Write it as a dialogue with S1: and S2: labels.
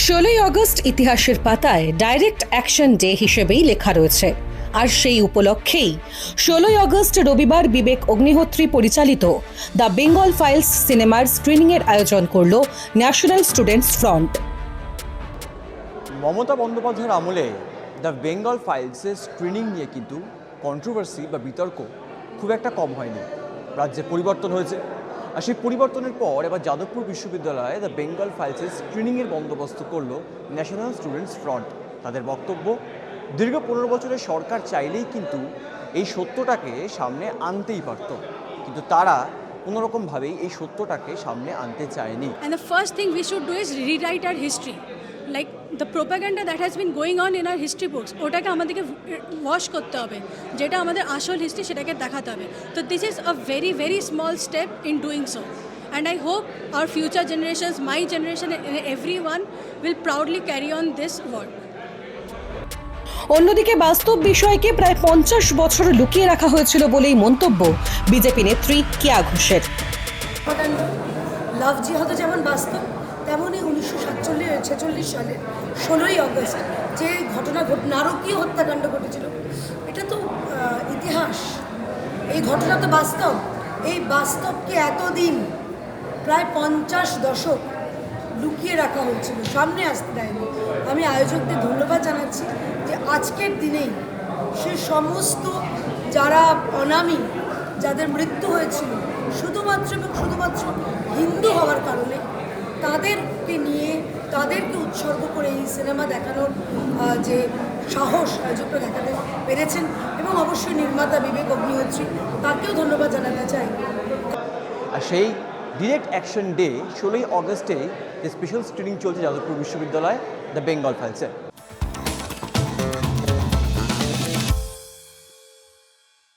S1: 16ই August ইতিহাসের পাতায় direct action day হিসেবেই লেখা রয়েছে। আর সেই উপলক্ষেই 16ই আগস্ট রবিবার বিবেক অগ্নিহোত্রী পরিচালিত দ্য বেঙ্গল ফাইলস সিনেমার স্ক্রিনিংয়ের আয়োজন করল ন্যাশনাল স্টুডেন্টস ফ্রন্ট।
S2: মমতা বন্দ্যোপাধ্যায়ের আমলে দ্য বেঙ্গল ফাইলসের স্ক্রিনিং নিয়ে কিন্তু কন্ট্রোভার্সি বা বিতর্ক খুব একটা কম হয়নি। রাজ্যে পরিবর্তন হয়েছে, আর সেই পরিবর্তনের পর এবার যাদবপুর বিশ্ববিদ্যালয়ে দ্য বেঙ্গল ফাইলসের স্ক্রিনিংয়ের বন্দোবস্ত করল ন্যাশনাল স্টুডেন্টস ফ্রন্ট। তাদের বক্তব্য, দীর্ঘ 15 বছরের সরকার চাইলেই কিন্তু এই সত্যটাকে সামনে আনতেই পারত, কিন্তু তারা কোনোরকমভাবেই এই সত্যটাকে সামনে আনতে চায়নি।
S3: And the first thing we should do is rewrite our history. Like the propaganda that has been going on in our history books, ওটাকে আমাদেরকে ওয়াশ করতে হবে, যেটা আমাদের আসল হিস্ট্রি সেটাকে দেখাতে হবে। তো this is a very very small step in doing so, and I hope our future generations, my generation and everyone will proudly carry on this work.
S1: অন্যদিকে বাস্তব বিষয়কে প্রায় 50 বছর লুকিয়ে রাখা হয়েছিল বলেই মন্তব্য বিজেপি নেত্রী কেয়া ঘোষের।
S4: লাভ জিহাদ যেমন বাস্তব, তেমনই 1946 সালে 16ই আগস্ট যে ঘটনা নারকীয় হত্যাকাণ্ড ঘটেছিল, এটা তো ইতিহাস। এই ঘটনা তো বাস্তব। এই বাস্তবকে এতদিন প্রায় 50 দশক লুকিয়ে রাখা হয়েছিল, সামনে আসতে দেয়নি। আমি আয়োজকদের ধন্যবাদ জানাচ্ছি যে আজকের দিনেই সে সমস্ত যারা অনামী, যাদের মৃত্যু হয়েছিল শুধুমাত্র এবং শুধুমাত্র হিন্দু হওয়ার কারণে, তাদেরকে নিয়ে তাদেরকে উৎসর্গ করে এই সিনেমা দেখানোর যে সাহস আয়োজকরা দেখাতে পেরেছেন, এবং অবশ্যই নির্মাতা বিবেক অগ্নিহোত্রী, তাকেও ধন্যবাদ জানাতে চাই।
S2: আর সেই ডিরেক্ট অ্যাকশন ডে 16ই আগস্টে যে স্পেশাল স্ক্রিনিং চলছে যাদবপুর বিশ্ববিদ্যালয় দ্য বেঙ্গল ফাইলসে।